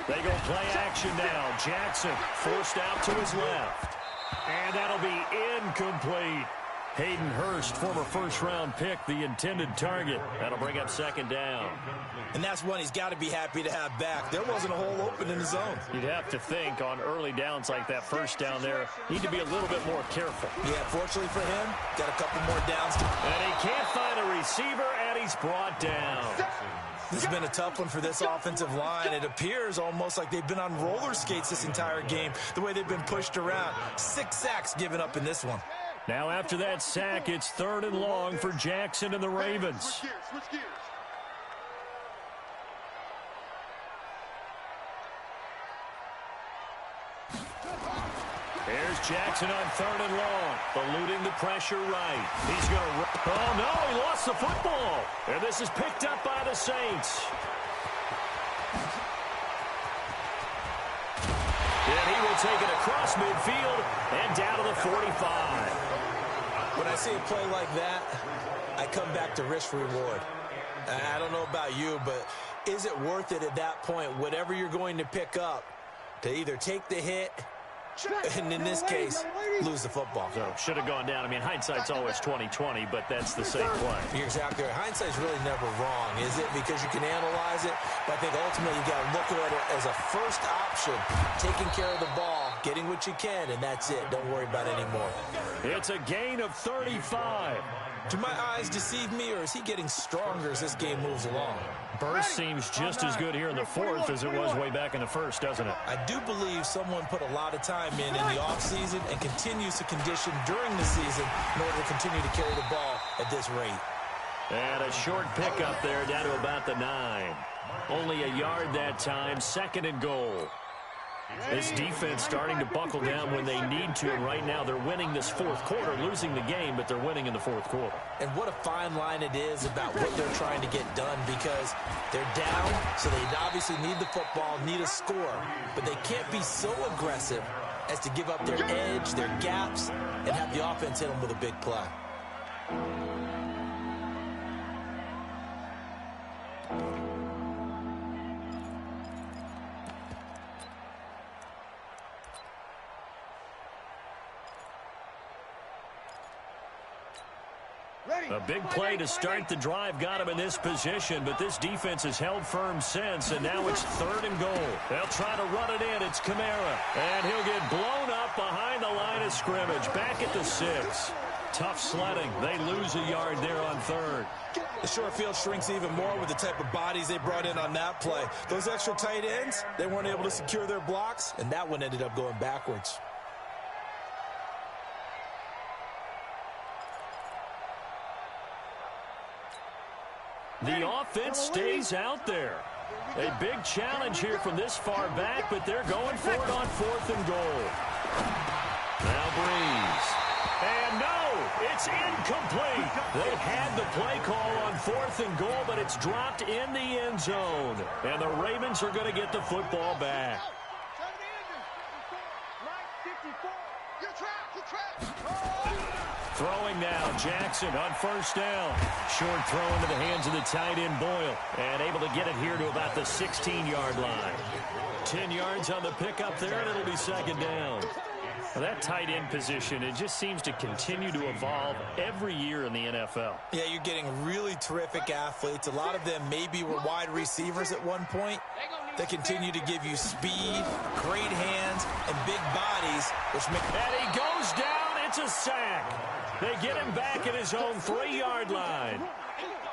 They go play action now. Jackson forced out to his left. And that'll be incomplete. Hayden Hurst, former first-round pick, the intended target. That'll bring up second down. And that's one he's got to be happy to have back. There wasn't a hole open in the zone. You'd have to think on early downs like that first down there, need to be a little bit more careful. Yeah, fortunately for him, got a couple more downs. And he can't find a receiver, and he's brought down. This has been a tough one for this offensive line. It appears almost like they've been on roller skates this entire game, the way they've been pushed around. 6 sacks given up in this one. Now after that sack, it's 3rd and long for Jackson and the Ravens. Switch gears. Here's Jackson on 3rd and long, eluding the pressure right. He's going to... Oh, no, he lost the football. And this is picked up by the Saints. And he will take it across midfield and down to the 45. When I see a play like that, I come back to risk-reward. I don't know about you, but is it worth it at that point, whatever you're going to pick up, to either take the hit and, in this case, lose the football? So, should have gone down. I mean, hindsight's always 20/20, but that's the same play. You're exactly right. Hindsight's really never wrong, is it? Because you can analyze it, but I think ultimately you got to look at it as a first option, taking care of the ball, getting what you can, and that's it. Don't worry about it anymore. It's a gain of 35. Do my eyes deceive me, or is he getting stronger as this game moves along? Burst seems just as good here in the 4th as it was way back in the 1st, doesn't it? I do believe someone put a lot of time in the offseason and continues to condition during the season in order to continue to carry the ball at this rate. And a short pickup there down to about the 9. Only a yard that time, 2nd and goal. This defense starting to buckle down when they need to, and right now they're winning this 4th quarter, losing the game, but they're winning in the 4th quarter. And what a fine line it is about what they're trying to get done, because they're down, so they obviously need the football, need a score, but they can't be so aggressive as to give up their edge, their gaps, and have the offense hit them with a big play. A big play to start the drive got him in this position, but this defense has held firm since, and now it's 3rd and goal. They'll try to run it in. It's Kamara, and he'll get blown up behind the line of scrimmage, back at the 6. Tough sledding. They lose a yard there on 3rd. The short field shrinks even more with the type of bodies they brought in on that play. Those extra tight ends, they weren't able to secure their blocks, and that one ended up going backwards. The offense stays out there. A big challenge here from this far back, but they're going for it on 4th and goal. Now Breeze. And no, it's incomplete. They had the play call on 4th and goal, but it's dropped in the end zone. And the Ravens are going to get the football back. Throwing now, Jackson on 1st down. Short throw into the hands of the tight end, Boyle. And able to get it here to about the 16-yard line. 10 yards on the pickup there, and it'll be 2nd down. Well, that tight end position, it just seems to continue to evolve every year in the NFL. Yeah, you're getting really terrific athletes. A lot of them maybe were wide receivers at one point. They continue to give you speed, great hands, and big bodies, which make... And he goes down. It's a sack. They get him back at his own 3-yard line.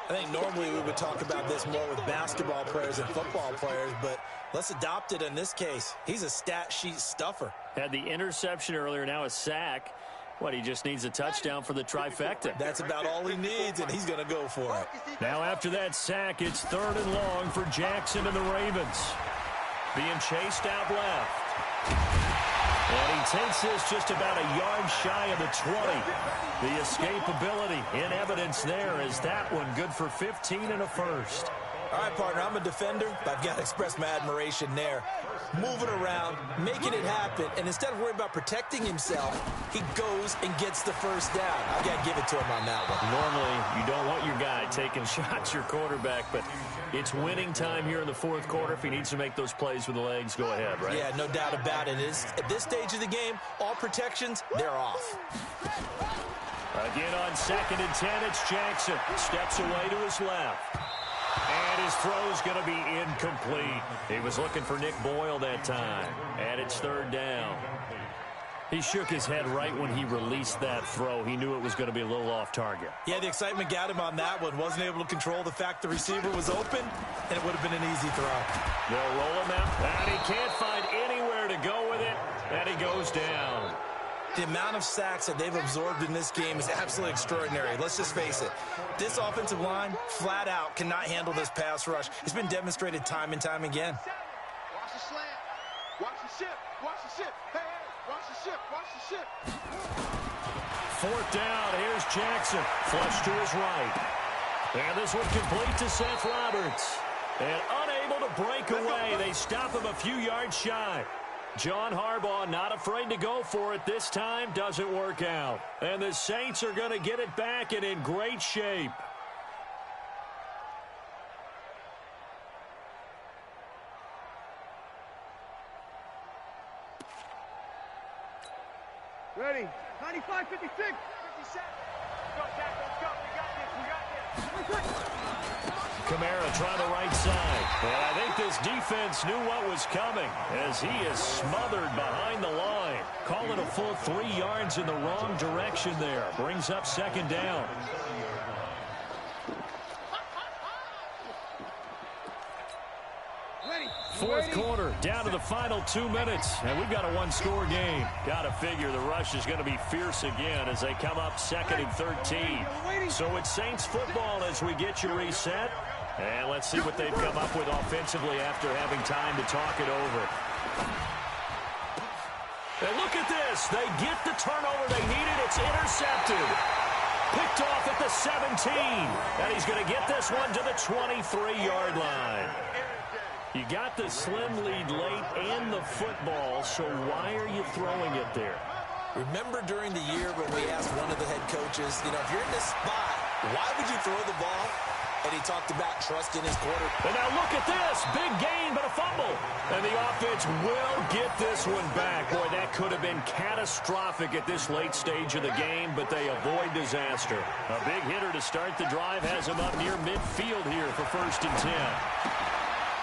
I think normally we would talk about this more with basketball players and football players, but let's adopt it in this case. He's a stat sheet stuffer. Had the interception earlier, now a sack. What, he just needs a touchdown for the trifecta. That's about all he needs, and he's going to go for it. Now after that sack, it's 3rd and long for Jackson and the Ravens. Being chased out left. And he takes this just about a yard shy of the 20. The escapability in evidence there is that one good for 15 and a 1st. All right, partner, I'm a defender, but I've got to express my admiration there. Moving around, making it happen, and instead of worrying about protecting himself, he goes and gets the 1st down. I've got to give it to him on that one. Normally, you don't want your guy taking shots, your quarterback, but it's winning time here in the 4th quarter. If he needs to make those plays with the legs, go ahead, right? Yeah, no doubt about it. At this stage of the game, all protections, they're off. Again on 2nd and 10, it's Jackson. Steps away to his left. And his throw's going to be incomplete. He was looking for Nick Boyle that time. And it's 3rd down. He shook his head right when he released that throw. He knew it was going to be a little off target. Yeah, the excitement got him on that one. Wasn't able to control the fact the receiver was open, and it would have been an easy throw. They'll roll him out, and he can't find anywhere to go with it, and he goes down. The amount of sacks that they've absorbed in this game is absolutely extraordinary. Let's just face it. This offensive line, flat out, cannot handle this pass rush. It's been demonstrated time and time again. Watch the slant. Watch the ship. Watch the ship. Hey, hey. Watch the ship. Watch the ship. 4th down. Here's Jackson. Flush to his right. And this one complete to Seth Roberts. And unable to break away. They stop him a few yards shy. John Harbaugh not afraid to go for it this time. Doesn't work out. And the Saints are going to get it back and in great shape. Ready. 95, 56. 57. Go, Jack. Let's go. We got this. We got this. Kamara trying to right side. And I think this defense knew what was coming as he is smothered behind the line. Calling a full 3 yards in the wrong direction there. Brings up 2nd down. Fourth quarter, down to the final 2 minutes, and we've got a one-score game. Got to figure the rush is going to be fierce again as they come up 2nd and 13. So it's Saints football as we get you reset. And let's see what they've come up with offensively after having time to talk it over. And look at this. They get the turnover they needed. It's intercepted. Picked off at the 17. And he's going to get this one to the 23-yard line. You got the slim lead late and the football, so why are you throwing it there? Remember during the year when we asked one of the head coaches, you know, if you're in this spot, why would you throw the ball? And he talked about trust in his quarterback. And now look at this. Big gain, but a fumble. And the offense will get this one back. Boy, that could have been catastrophic at this late stage of the game, but they avoid disaster. A big hitter to start the drive has him up near midfield here for 1st and 10.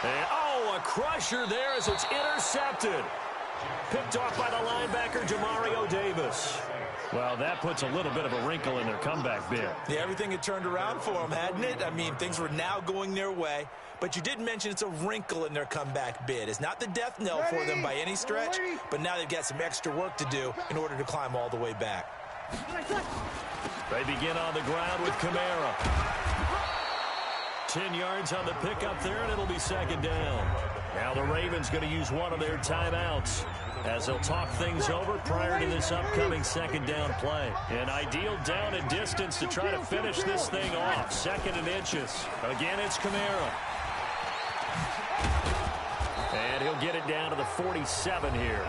And, oh, a crusher there as it's intercepted. Picked off by the linebacker, Demario Davis. Well, that puts a little bit of a wrinkle in their comeback bid. Yeah, everything had turned around for them, hadn't it? I mean, things were now going their way. But you did mention it's a wrinkle in their comeback bid. It's not the death knell for them by any stretch, but now they've got some extra work to do in order to climb all the way back. They begin on the ground with Kamara. 10 yards on the pickup there, and it'll be 2nd down. Now the Ravens going to use one of their timeouts as they'll talk things over prior to this upcoming 2nd down play. An ideal down and distance to try to finish this thing off. 2nd and inches. Again, it's Kamara. And he'll get it down to the 47 here.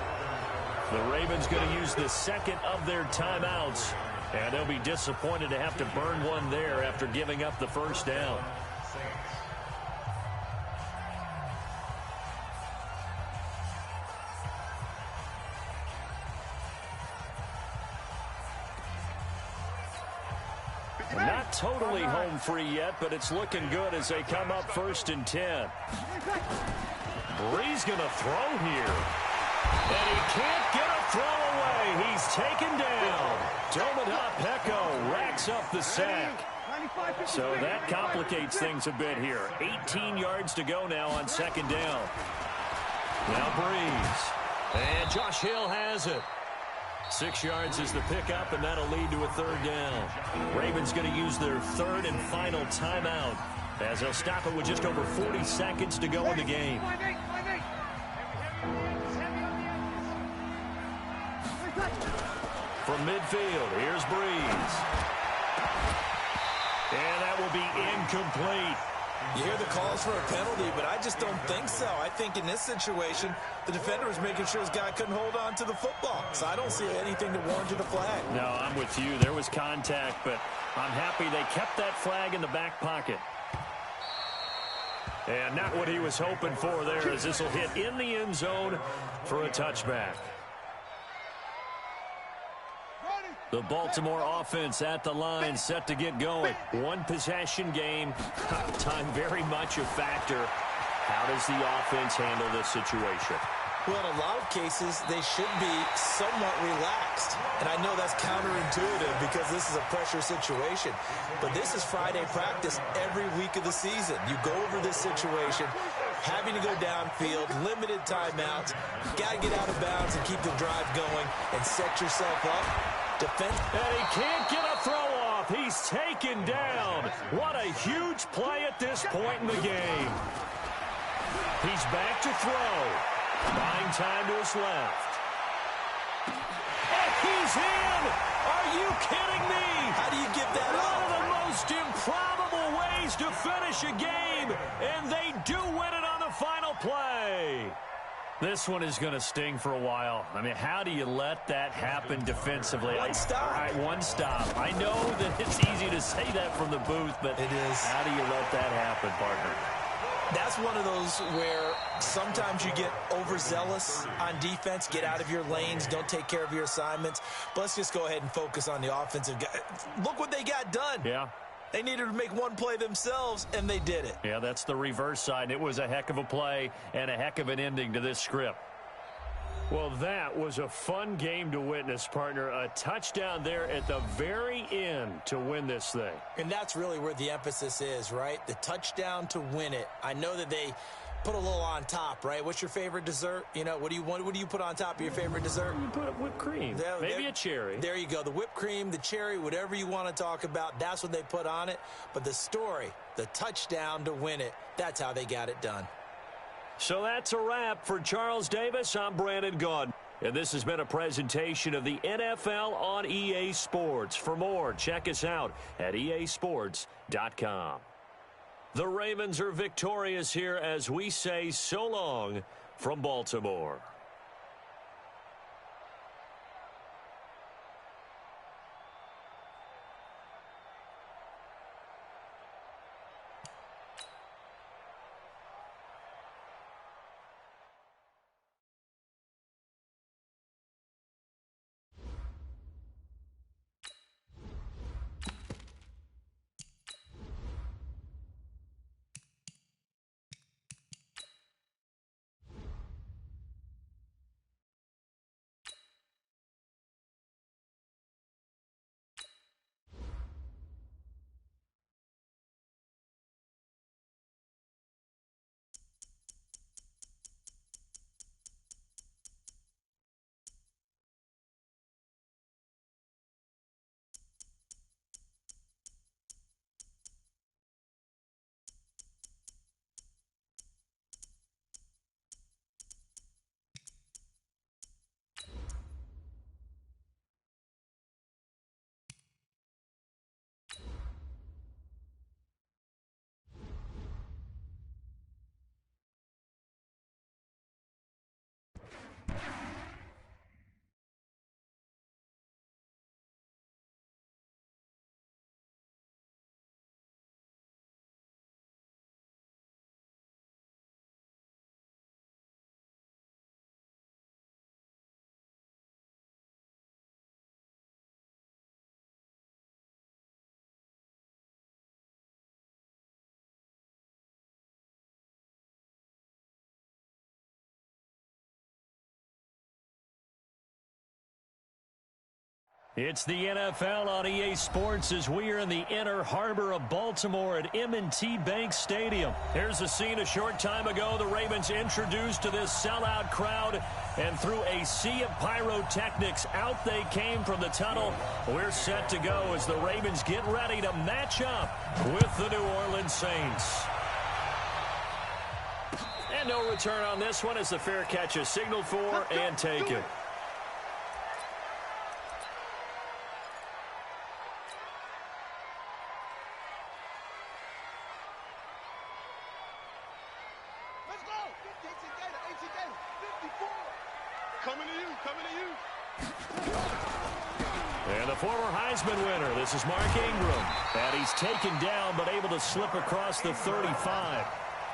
The Ravens going to use the 2nd of their timeouts, and they'll be disappointed to have to burn one there after giving up the 1st down. Not totally home free yet, but it's looking good as they come up 1st and 10. Bree's going to throw here. And he can't get a throw away. He's taken down. Dominic Pecco racks up the sack. So that complicates things a bit here. 18 yards to go now on 2nd down. Now Breeze. And Josh Hill has it. 6 yards is the pickup, and that'll lead to a 3rd down. Ravens going to use their 3rd and final timeout as they'll stop it with just over 40 seconds to go in the game. From midfield, here's Breeze. And that will be incomplete. You hear the calls for a penalty, but I just don't think so. I think in this situation, the defender was making sure his guy couldn't hold on to the football. So I don't see anything that warranted a flag. No, I'm with you. There was contact, but I'm happy they kept that flag in the back pocket. And not what he was hoping for there, as this will hit in the end zone for a touchback. The Baltimore offense at the line, set to get going. One possession game. Time very much a factor. How does the offense handle this situation? Well, in a lot of cases, they should be somewhat relaxed. And I know that's counterintuitive because this is a pressure situation. But this is Friday practice every week of the season. You go over this situation, having to go downfield, limited timeouts, got to get out of bounds and keep the drive going and set yourself up. Defense. And he can't get a throw off. He's taken down. What a huge play at this point in the game. He's back to throw. Buying time to his left. And he's in! Are you kidding me? How do you give that up? One of the most improbable ways to finish a game, and they do win it on the final play. This one is going to sting for a while. I mean, how do you let that happen defensively? One stop. All right, one stop. I know that it's easy to say that from the booth, but it is. How do you let that happen, partner? That's one of those where sometimes you get overzealous on defense, get out of your lanes, don't take care of your assignments. But let's just go ahead and focus on the offensive guy. Look what they got done. Yeah. They needed to make one play themselves, and they did it. Yeah, that's the reverse side. It was a heck of a play and a heck of an ending to this script. Well, that was a fun game to witness, partner. A touchdown there at the very end to win this thing. And that's really where the emphasis is, right? The touchdown to win it. I know that they put a little on top, right? What's your favorite dessert? You know, what do you put on top of your favorite dessert? You put whipped cream. Maybe a cherry. There you go. The whipped cream, the cherry, whatever you want to talk about, that's what they put on it. But the story, the touchdown to win it, that's how they got it done. So that's a wrap for Charles Davis. I'm Brandon Gaudin. And this has been a presentation of the NFL on EA Sports. For more, check us out at easports.com. The Ravens are victorious here as we say so long from Baltimore. It's the NFL on EA Sports as we are in the inner harbor of Baltimore at M&T Bank Stadium. Here's a scene a short time ago. The Ravens introduced to this sellout crowd, and through a sea of pyrotechnics, out they came from the tunnel. We're set to go as the Ravens get ready to match up with the New Orleans Saints. And no return on this one as the fair catch is signaled for and taken. And the former Heisman winner, this is Mark Ingram. And he's taken down but able to slip across the 35.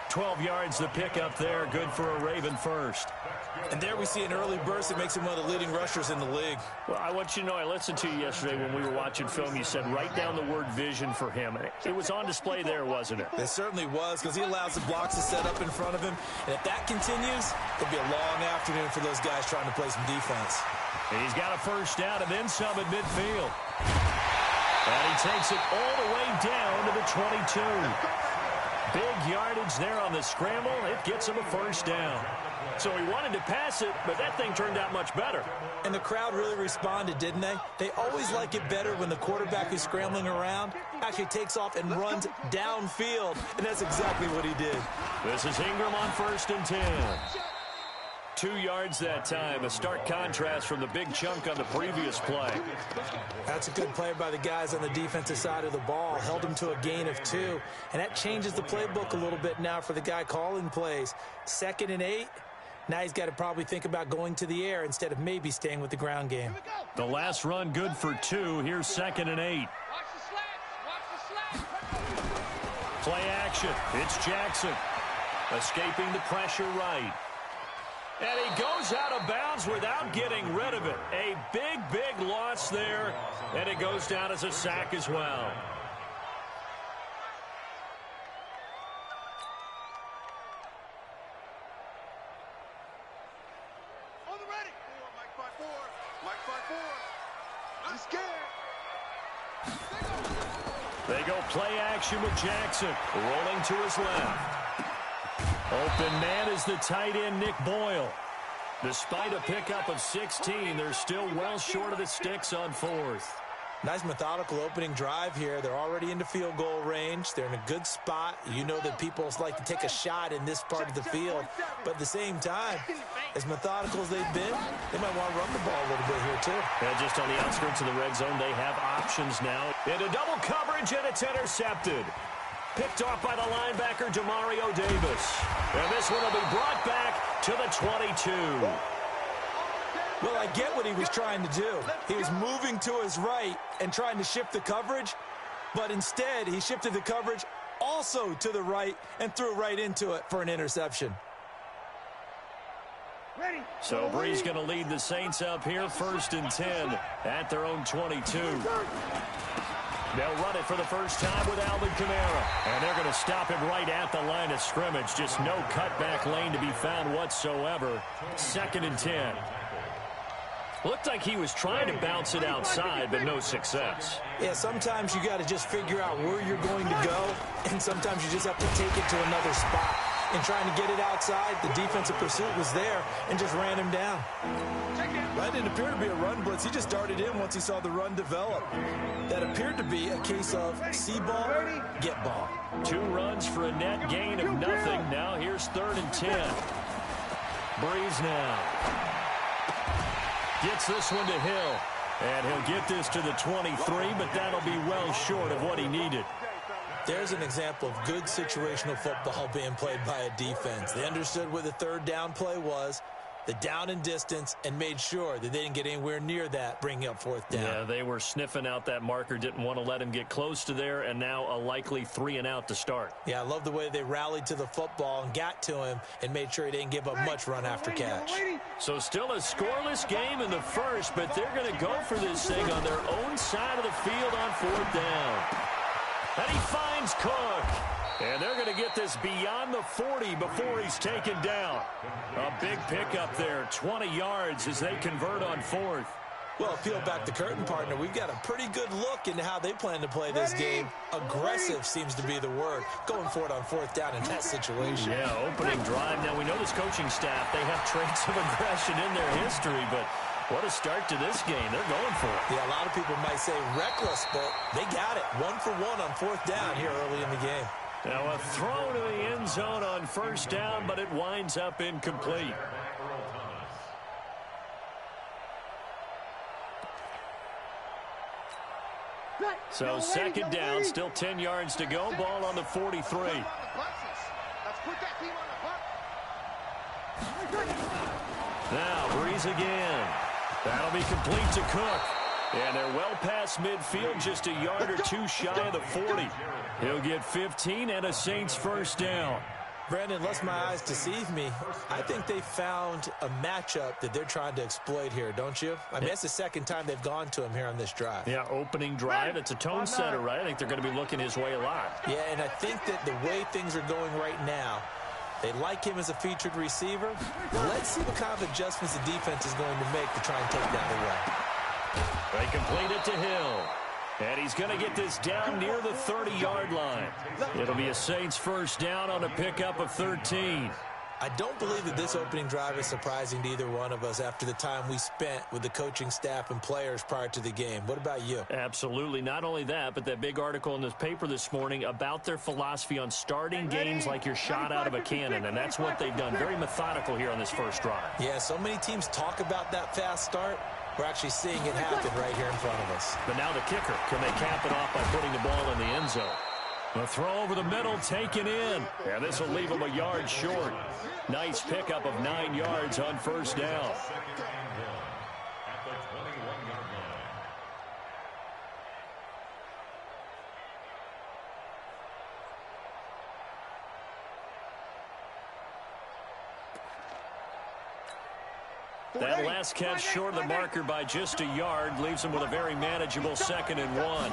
12 yards the pickup there. Good for a Raven first. And there we see an early burst that makes him one of the leading rushers in the league. Well, I want you to know, I listened to you yesterday when we were watching film. You said write down the word vision for him. It was on display there, wasn't it? It certainly was, because he allows the blocks to set up in front of him. And if that continues, it'll be a long afternoon for those guys trying to play some defense. He's got a first down and then some at midfield. And he takes it all the way down to the 22. Big yardage there on the scramble. It gets him a first down. So he wanted to pass it, but that thing turned out much better. And the crowd really responded, didn't they? They always like it better when the quarterback who's scrambling around actually takes off and runs downfield. And that's exactly what he did. This is Ingram on 1st and 10. 2 yards that time, a stark contrast from the big chunk on the previous play. That's a good play by the guys on the defensive side of the ball. Held him to a gain of 2. And that changes the playbook a little bit now for the guy calling plays. 2nd and 8. Now he's got to probably think about going to the air instead of maybe staying with the ground game. The last run good for 2. Here's 2nd and 8. Play action. It's Jackson. Escaping the pressure right. And he goes out of bounds without getting rid of it. A big, big loss there. And it goes down as a sack as well. On the ready. Mike 5-4. I'm scared. They go play action with Jackson. Rolling to his left. Open man is the tight end, Nick Boyle. Despite a pickup of 16, they're still well short of the sticks on 4th. Nice methodical opening drive here. They're already into field goal range. They're in a good spot. You know that people like to take a shot in this part of the field. But at the same time, as methodical as they've been, they might want to run the ball a little bit here too. And just on the outskirts of the red zone, they have options now. Into double coverage, and it's intercepted. Picked off by the linebacker, Demario Davis. And this one will be brought back to the 22. Well, I get what he was trying to do. He was moving to his right and trying to shift the coverage, but instead he shifted the coverage also to the right and threw right into it for an interception. Ready. So Bree's going to lead the Saints up here, 1st and 10 at their own 22. They'll run it for the first time with Alvin Kamara. And they're going to stop him right at the line of scrimmage. Just no cutback lane to be found whatsoever. 2nd and 10. Looked like he was trying to bounce it outside, but no success. Yeah, sometimes you got to just figure out where you're going to go, and sometimes you just have to take it to another spot. And trying to get it outside, the defensive pursuit was there and just ran him down. That didn't appear to be a run blitz. He just darted in once he saw the run develop. That appeared to be a case of see ball, get ball. 2 runs for a net gain of nothing. Now here's 3rd and 10. Breeze now. Gets this one to Hill. And he'll get this to the 23, but that'll be well short of what he needed. There's an example of good situational football being played by a defense. They understood what the 3rd down play was, the down and distance, and made sure that they didn't get anywhere near that, bringing up 4th down. Yeah, they were sniffing out that marker, didn't want to let him get close to there, and now a likely 3 and out to start. Yeah, I love the way they rallied to the football and got to him and made sure he didn't give up much run after catch. So still a scoreless game in the first, but they're going to go for this thing on their own side of the field on 4th down. And he finds Cook. And they're going to get this beyond the 40 before he's taken down. A big pickup there, 20 yards as they convert on 4th. Well, peel back the curtain, partner. We've got a pretty good look into how they plan to play this game. Aggressive seems to be the word. Going for it on 4th down in that situation. Yeah, opening drive. Now, we know this coaching staff, they have traits of aggression in their history, but what a start to this game. They're going for it. Yeah, a lot of people might say reckless, but they got it. 1 for 1 on 4th down here early in the game. Now a throw to the end zone on 1st down, but it winds up incomplete. So 2nd down, still 10 yards to go. Ball on the 43. Now Breeze again. That'll be complete to Cook. And they're well past midfield, just a yard or 2 shy of the 40. He'll get 15 and a Saints 1st down. Brandon, unless my eyes deceive me, I think they found a matchup that they're trying to exploit here, don't you? I mean, it's the second time they've gone to him here on this drive. Yeah, opening drive. It's a tone setter, right? I think they're going to be looking his way a lot. Yeah, and I think that the way things are going right now, they like him as a featured receiver. Let's see what kind of adjustments the defense is going to make to try and take that away. They complete it to Hill. And he's going to get this down near the 30-yard line. It'll be a Saints first down on a pickup of 13. I don't believe that this opening drive is surprising to either one of us after the time we spent with the coaching staff and players prior to the game. What about you? Absolutely. Not only that, but that big article in this paper this morning about their philosophy on starting games like you're shot out of a cannon, and that's what they've done. Very methodical here on this first drive. Yeah, so many teams talk about that fast start. We're actually seeing it happen right here in front of us. But now the kicker. Can they cap it off by putting the ball in the end zone? The throw over the middle taken in. And this will leave him a yard short. Nice pickup of 9 yards on first down. That last catch short of the marker by just a yard leaves him with a very manageable 2nd and 1.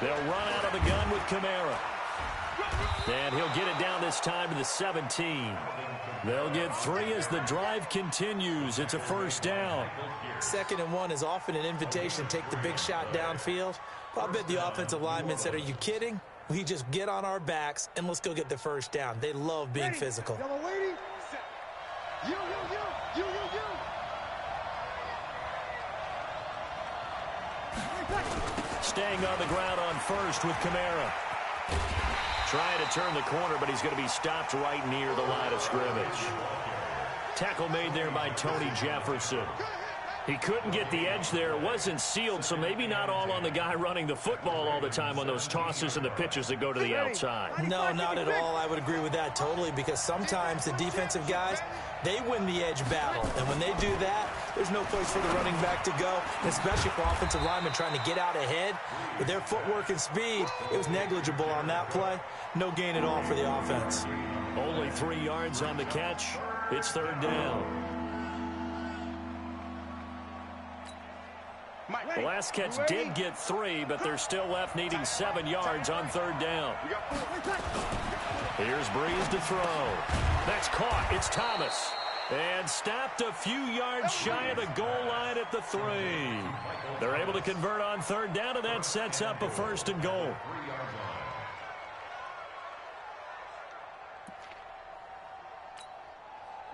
They'll run out of the gun with Kamara. And he'll get it down this time to the 17. They'll get 3 as the drive continues. It's a first down. 2nd and 1 is often an invitation to take the big shot downfield. Well, I bet the offensive lineman said, are you kidding? We just get on our backs and let's go get the first down. They love being physical. Staying on the ground on first with Kamara. Trying to turn the corner, but he's going to be stopped right near the line of scrimmage. Tackle made there by Tony Jefferson. He couldn't get the edge there. It wasn't sealed, so maybe not all on the guy running the football all the time on those tosses and the pitches that go to the outside. No, not at all. I would agree with that totally, because sometimes the defensive guys, they win the edge battle. And when they do that, there's no place for the running back to go, especially for offensive linemen trying to get out ahead. With their footwork and speed, it was negligible on that play. No gain at all for the offense. Only 3 yards on the catch. It's 3rd down. The last catch did get 3, but they're still left needing 7 yards on 3rd down. Here's Breeze to throw. That's caught. It's Thomas. And stopped a few yards shy of the goal line at the 3. They're able to convert on 3rd down, and that sets up a 1st and goal.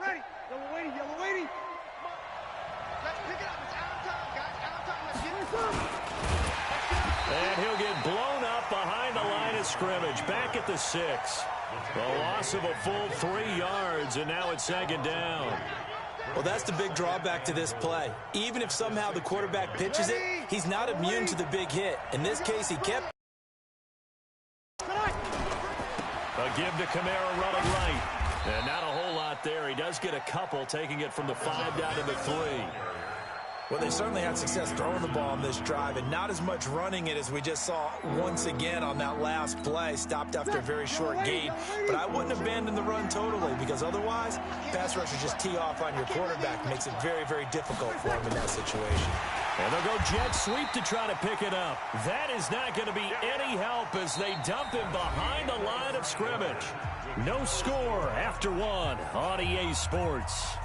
Ready. Yellow waiting. Let's pick it up. It's out of time, guys. Out of time. Let's get it. And he'll get blown up behind the line of scrimmage. Back at the 6. A loss of a full 3 yards, and now it's 2nd down. Well, that's the big drawback to this play. Even if somehow the quarterback pitches it, he's not immune to the big hit. In this case, he kept. A give to Kamara running right. And not a whole lot there. He does get a couple, taking it from the 5 down to the 3. Well, they certainly had success throwing the ball on this drive, and not as much running it as we just saw once again on that last play. Stopped after a very short gain. But I wouldn't abandon the run totally, because otherwise, pass rushers just tee off on your quarterback. Makes it very, very difficult for him in that situation. And they'll go jet sweep to try to pick it up. That is not going to be any help as they dump him behind the line of scrimmage. No score after 1 on EA Sports.